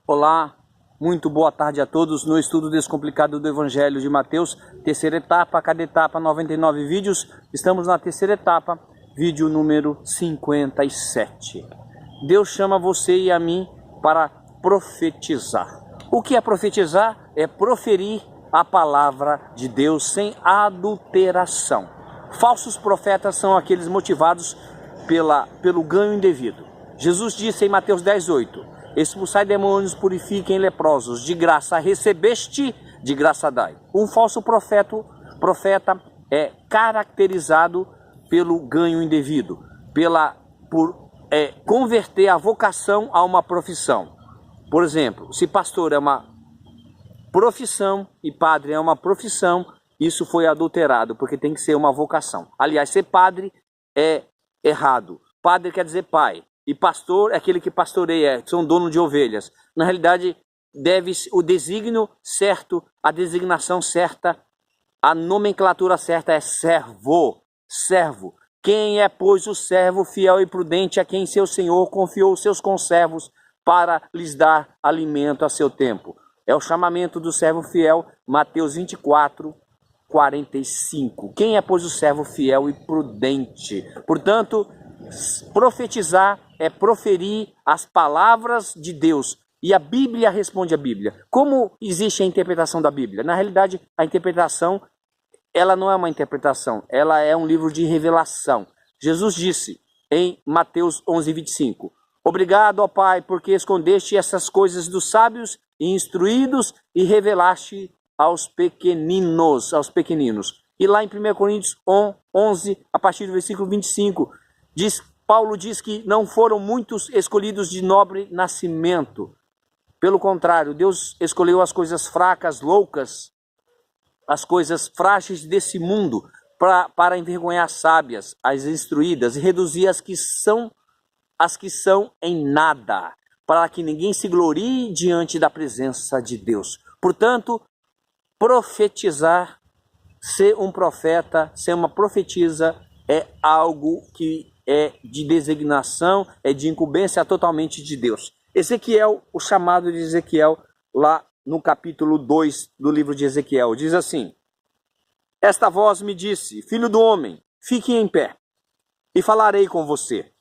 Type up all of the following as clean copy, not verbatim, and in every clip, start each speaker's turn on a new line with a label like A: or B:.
A: Olá, muito boa tarde a todos no estudo descomplicado do Evangelho de Mateus, terceira etapa, cada etapa 99 vídeos, estamos na terceira etapa, vídeo número 57. Deus chama você e a mim para profetizar. O que é profetizar? É proferir a palavra de Deus sem adulteração. Falsos profetas são aqueles motivados pelo ganho indevido. Jesus disse em Mateus 10:8, expulsai demônios, purifiquem leprosos, de graça recebeste, de graça dai. Um falso profeta é caracterizado pelo ganho indevido, por converter a vocação a uma profissão. Por exemplo, se pastor é uma profissão e padre é uma profissão, isso foi adulterado, porque tem que ser uma vocação. Aliás, ser padre é errado. Padre quer dizer pai. E pastor é aquele que pastoreia, são dono de ovelhas. Na realidade, deve-se o desígnio certo, a designação certa, a nomenclatura certa é servo. Servo. Quem é, pois, o servo fiel e prudente a quem seu senhor confiou os seus conservos para lhes dar alimento a seu tempo? É o chamamento do servo fiel, Mateus 24:45. Quem é, pois, o servo fiel e prudente? Portanto, profetizar é proferir as palavras de Deus. E a Bíblia responde a Bíblia. Como existe a interpretação da Bíblia? Na realidade, a interpretação, ela não é uma interpretação, ela é um livro de revelação. Jesus disse em Mateus 11:25, obrigado, ó Pai, porque escondeste essas coisas dos sábios e instruídos e revelaste aos pequeninos. E lá em 1 Coríntios 11, a partir do versículo 25, Paulo diz que não foram muitos escolhidos de nobre nascimento. Pelo contrário, Deus escolheu as coisas fracas, loucas, as coisas frágeis desse mundo, para envergonhar as sábias, as instruídas, e reduzir as que são em nada, para que ninguém se glorie diante da presença de Deus. Portanto, profetizar, ser um profeta, ser uma profetisa, é algo que é de designação, é de incumbência totalmente de Deus. Ezequiel, o chamado de Ezequiel, lá no capítulo 2 do livro de Ezequiel, diz assim, esta voz me disse, filho do homem, fique em pé, e falarei com você.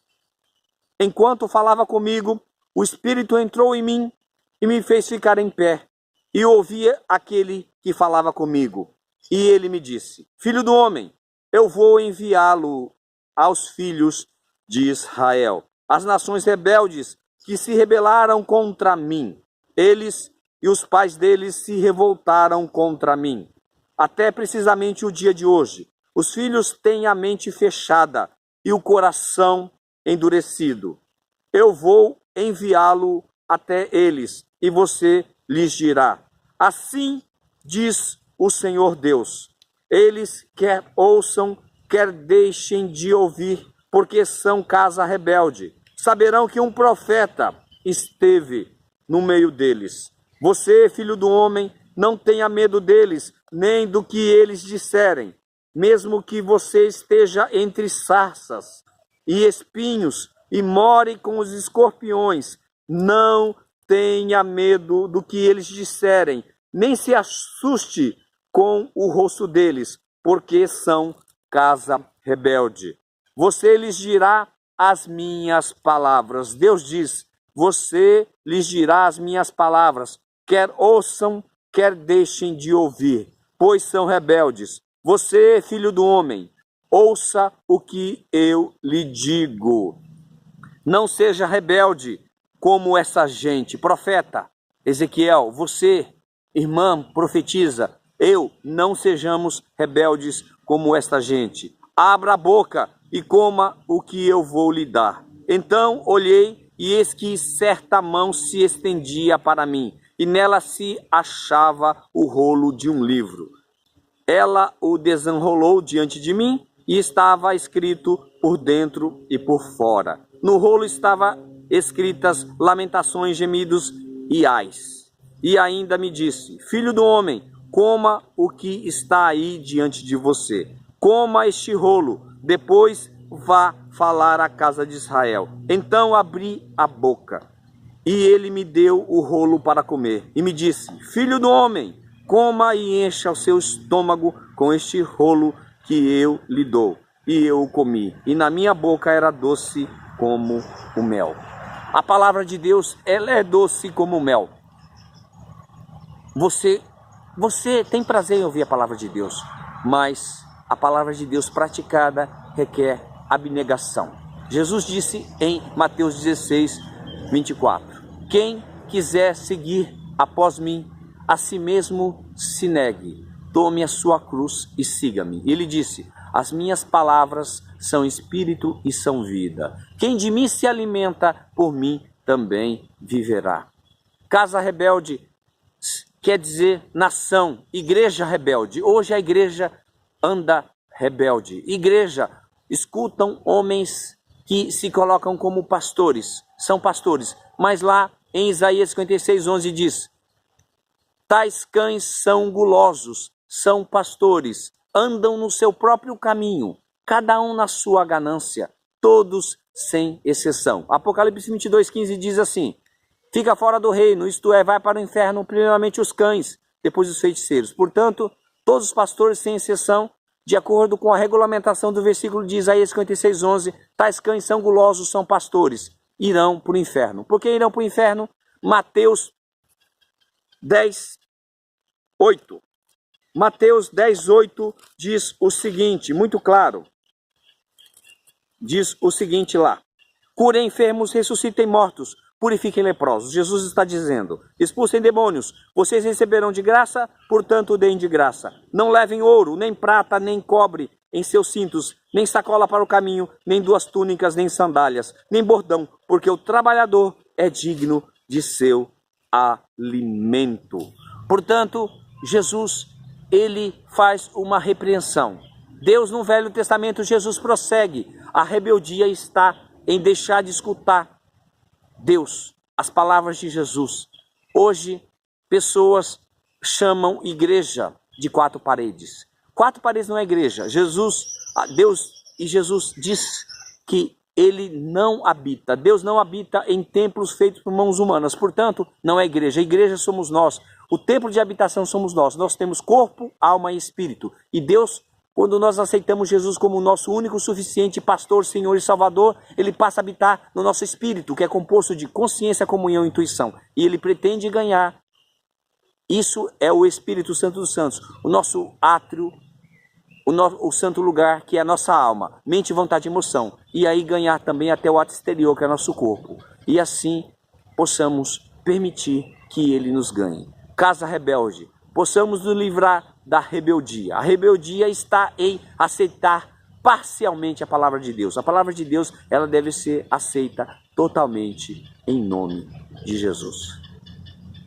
A: Enquanto falava comigo, o Espírito entrou em mim e me fez ficar em pé, e ouvia aquele que falava comigo. E ele me disse, filho do homem, eu vou enviá-lo aos filhos de Israel, as nações rebeldes que se rebelaram contra mim. Eles e os pais deles se revoltaram contra mim. Até precisamente o dia de hoje, os filhos têm a mente fechada e o coração endurecido. Eu vou enviá-lo até eles e você lhes dirá, assim diz o Senhor Deus, eles quer ouçam, quer deixem de ouvir, porque são casa rebelde. Saberão que um profeta esteve no meio deles. Você, filho do homem, não tenha medo deles, nem do que eles disserem. Mesmo que você esteja entre sarças e espinhos e more com os escorpiões, não tenha medo do que eles disserem, nem se assuste com o rosto deles, porque são casa rebelde. Você lhes dirá as minhas palavras. Deus diz, você lhes dirá as minhas palavras, quer ouçam, quer deixem de ouvir, pois são rebeldes. Você, filho do homem, ouça o que eu lhe digo. Não seja rebelde como essa gente. Profeta Ezequiel, você, irmã, profetiza, não sejamos rebeldes como esta gente. Abra a boca e coma o que eu vou lhe dar. Então olhei, e eis que certa mão se estendia para mim, e nela se achava o rolo de um livro. Ela o desenrolou diante de mim, e estava escrito por dentro e por fora. No rolo estava escritas lamentações, gemidos e ais. E ainda me disse, filho do homem, coma o que está aí diante de você. Coma este rolo, depois vá falar à casa de Israel. Então abri a boca E ele me deu o rolo para comer, e me disse: filho do homem, coma e encha o seu estômago com este rolo que eu lhe dou. E eu o comi, e na minha boca era doce como o mel. A palavra de Deus, ela é doce como o mel. Você tem prazer em ouvir a palavra de Deus, mas a palavra de Deus praticada requer abnegação. Jesus disse em Mateus 16, 24: quem quiser seguir após mim, a si mesmo se negue, tome a sua cruz e siga-me. Ele disse: as minhas palavras são espírito e são vida. Quem de mim se alimenta, por mim também viverá. Casa rebelde quer dizer nação, igreja rebelde. Hoje a igreja anda rebelde. Igreja, escutam homens que se colocam como pastores, são pastores. Mas lá em Isaías 56:11 diz: tais cães são gulosos, são pastores, andam no seu próprio caminho, cada um na sua ganância, todos sem exceção. Apocalipse 22:15 diz assim: fica fora do reino, isto é, vai para o inferno, primeiramente os cães, depois os feiticeiros. Portanto, todos os pastores, sem exceção, de acordo com a regulamentação do versículo de Isaías 56:11, tais cães são gulosos, são pastores, irão para o inferno. Por que irão para o inferno? Mateus 10:8. Mateus 10:8 diz o seguinte, muito claro. Diz o seguinte lá: curem enfermos, ressuscitem mortos, purifiquem leprosos. Jesus está dizendo: expulsem demônios, vocês receberão de graça, portanto deem de graça. Não levem ouro, nem prata, nem cobre em seus cintos, nem sacola para o caminho, nem 2 túnicas, nem sandálias, nem bordão, porque o trabalhador é digno de seu alimento. Portanto, Jesus, ele faz uma repreensão. Deus, no Velho Testamento, Jesus prossegue. A rebeldia está em deixar de escutar Deus, as palavras de Jesus. Hoje, pessoas chamam igreja de 4 paredes. 4 paredes não é igreja. Deus e Jesus diz que ele não habita. Deus não habita em templos feitos por mãos humanas. Portanto, não é igreja. A igreja somos nós. O templo de habitação somos nós. Nós temos corpo, alma e espírito. E Deus, quando nós aceitamos Jesus como o nosso único, suficiente pastor, Senhor e Salvador, ele passa a habitar no nosso espírito, que é composto de consciência, comunhão e intuição. E ele pretende ganhar. Isso é o Espírito Santo dos Santos, o nosso átrio, o santo lugar, que é a nossa alma, mente, vontade e emoção. E aí ganhar também até o ato exterior, que é o nosso corpo. E assim possamos permitir que ele nos ganhe. Casa rebelde, possamos nos livrar da rebeldia. A rebeldia está em aceitar parcialmente a palavra de Deus. A palavra de Deus, ela deve ser aceita totalmente em nome de Jesus.